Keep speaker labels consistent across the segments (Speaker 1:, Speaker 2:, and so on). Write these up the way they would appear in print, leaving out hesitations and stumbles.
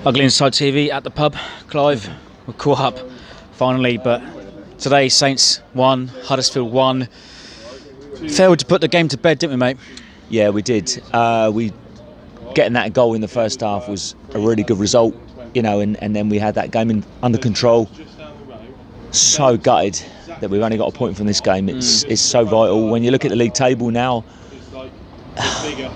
Speaker 1: Ugly Inside TV at the pub. Clive, we're caught up finally, but today Saints won, Huddersfield won. Failed to put the game to bed, didn't we, mate?
Speaker 2: Yeah, we did. Getting that goal in the first half was a really good result, you know, and then we had that game under control. So gutted that we've only got a point from this game. It's so vital. When you look at the league table now,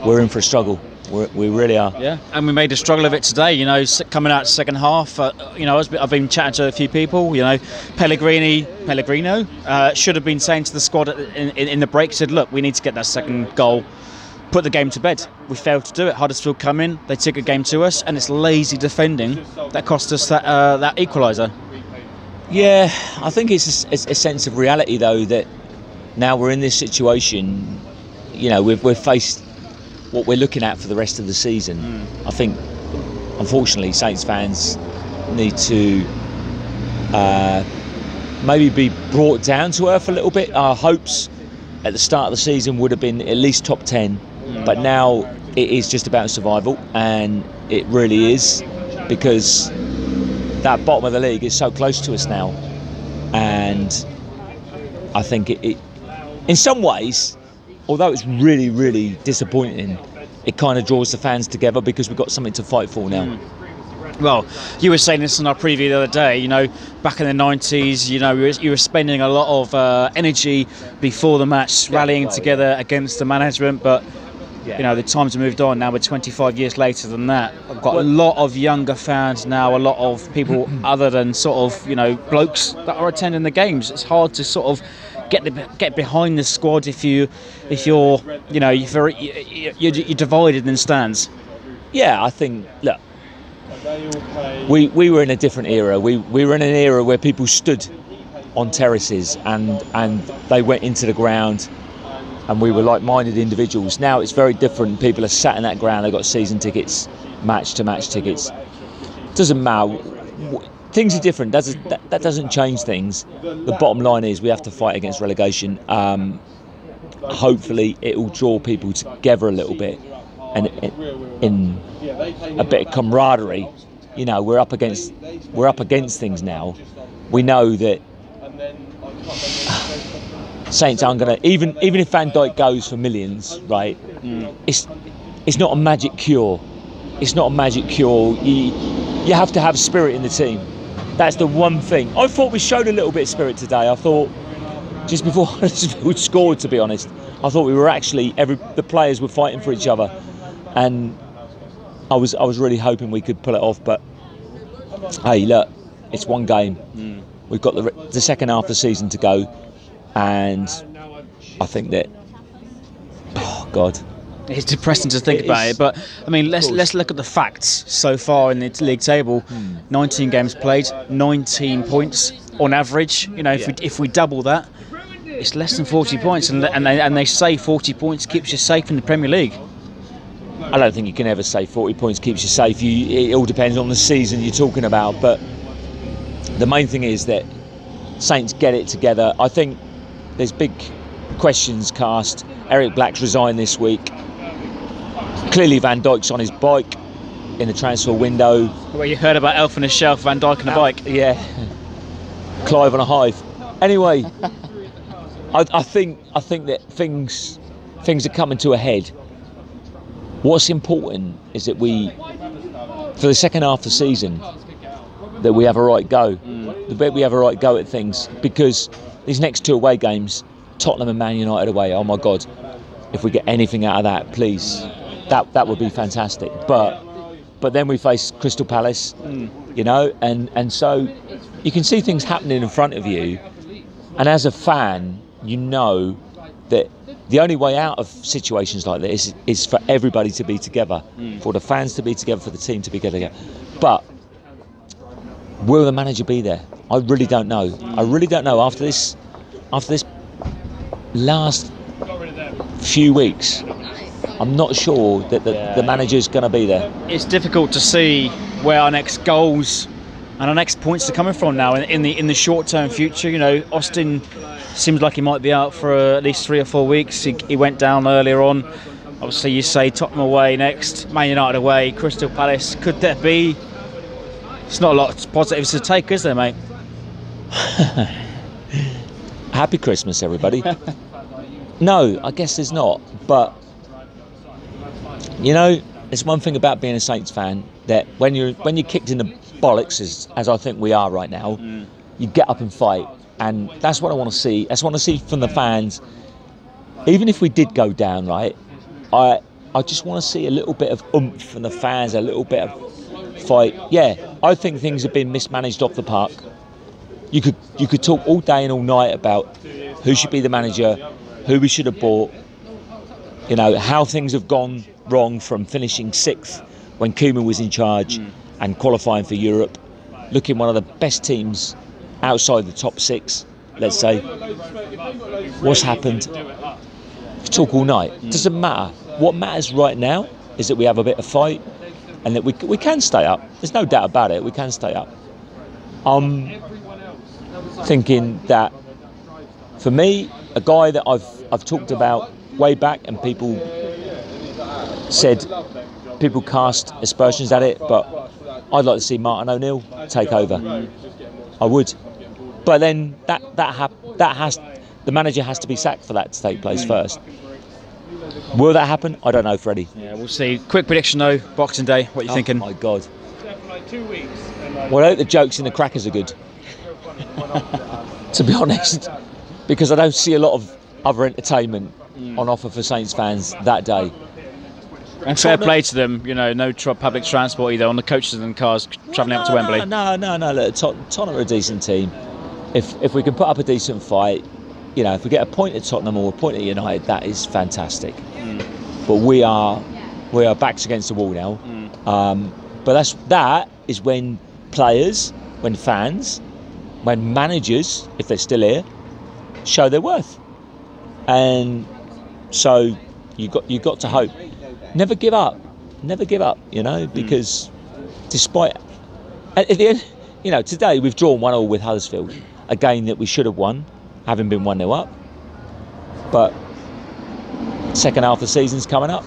Speaker 2: we're in for a struggle. We really are.
Speaker 1: Yeah, and we made a struggle of it today. You know, coming out second half. You know, I've been chatting to a few people. You know, Pellegrino should have been saying to the squad in the break, said, "Look, we need to get that second goal, put the game to bed." We failed to do it. Huddersfield come in, they took a game to us, and it's lazy defending that cost us that equaliser.
Speaker 2: Yeah, I think it's a sense of reality though that now we're in this situation. You know, we've faced what we're looking at for the rest of the season. I think, unfortunately, Saints fans need to maybe be brought down to earth a little bit. Our hopes at the start of the season would have been at least top 10, but now it is just about survival, and it really is, because that bottom of the league is so close to us now. And I think it in some ways, although it's really, really disappointing, it kind of draws the fans together because we've got something to fight for now.
Speaker 1: Well, you were saying this in our preview the other day, you know, back in the 90s, you know, you were spending a lot of energy before the match, rallying together against the management, but, you know, the times have moved on. Now we're 25 years later than that. I've got a lot of younger fans now, a lot of people other than sort of, you know, blokes that are attending the games. It's hard to sort of get behind the squad if you're you know, you're divided in stands.
Speaker 2: Yeah, I think, look, we were in a different era. We were in an era where people stood on terraces and they went into the ground, and we were like-minded individuals. Now it's very different. People are sat in that ground. They've got season tickets, match-to-match tickets. Doesn't matter. Things are different. That doesn't change things. The bottom line is we have to fight against relegation. Hopefully it will draw people together a little bit, and in a bit of camaraderie. You know, we're up against things now. We know that Saints aren't going to, even if Van Dijk goes for millions, right? It's not a magic cure. It's not a magic cure. You have to have spirit in the team. That's the one thing. I thought we showed a little bit of spirit today. I thought just before we scored, to be honest, I thought we were actually, the players were fighting for each other, and I was really hoping we could pull it off. But hey, look, it's one game. We've got the second half of the season to go, and I think that, oh God,
Speaker 1: it's depressing to think about it, but I mean, let's look at the facts so far in the league table. 19 games played, 19 points on average. You know, if we double that, it's less than 40 points, and they say 40 points keeps you safe in the Premier League.
Speaker 2: I don't think you can ever say 40 points keeps you safe. It all depends on the season you're talking about, but the main thing is that Saints get it together. I think there's big questions cast. Eric Black's resigned this week. Clearly Van Dijk's on his bike in the transfer window.
Speaker 1: Well, you heard about Elf on a Shelf, Van Dijk on a bike.
Speaker 2: Yeah. Clive on a hive. Anyway, I think that things are coming to a head. What's important is that for the second half of the season, that we have a right go. We have a right go at things, because these next two away games, Tottenham and Man United away, oh my God, if we get anything out of that, please, that would be fantastic. But then we face Crystal Palace, you know, and so you can see things happening in front of you, and as a fan, you know that the only way out of situations like this is for everybody to be together, for the fans to be together, for the team to be together. But will the manager be there? I really don't know. I really don't know. After this last few weeks, I'm not sure that the manager's going to be there.
Speaker 1: It's difficult to see where our next goals and our next points are coming from now in the short-term future. You know, Austin seems like he might be out for at least 3 or 4 weeks. He went down earlier on. Obviously, you say Tottenham away next, Man United away, Crystal Palace. Could there be It's not a lot of positives to take, is there, mate?
Speaker 2: Happy Christmas, everybody. No, I guess there's not. But, you know, there's one thing about being a Saints fan, that when you're kicked in the bollocks, as I think we are right now, you get up and fight. And that's what I want to see. That's what I want to see from the fans. Even if we did go down, right, I just want to see a little bit of oomph from the fans, a little bit of fight. Yeah, I think things have been mismanaged off the park. You could talk all day and all night about who should be the manager, who we should have bought, you know, how things have gone wrong from finishing 6th when Koeman was in charge and qualifying for Europe, looking one of the best teams outside the top 6, let's say. What's happened? We talk all night. Doesn't matter. What matters right now is that we have a bit of fight and that we can stay up. There's no doubt about it. We can stay up. I'm thinking that, for me, a guy that I've talked about way back, and people cast aspersions at it, but I'd like to see Martin O'Neill take over. I would. But then the manager has to be sacked for that to take place first. Will that happen? I don't know, Freddie.
Speaker 1: Yeah, we'll see. Quick prediction though, Boxing Day. What are you thinking?
Speaker 2: Oh my God. Well, I hope the jokes in the crackers are good. To be honest, because I don't see a lot of other entertainment on offer for Saints fans that day.
Speaker 1: And fair play to them, you know, no public transport either on the coaches and cars travelling up to Wembley.
Speaker 2: No. Look, Tottenham are a decent team. If we can put up a decent fight, you know, if we get a point at Tottenham or a point at United, that is fantastic. But we are backs against the wall now. But that is when players, when fans, when managers, if they're still here, show their worth. And so you got to hope. Never give up, you know, because despite, at the end, you know, today we've drawn 1-1 with Huddersfield, a game that we should have won, having been 1-0 up. But second half of the season's coming up.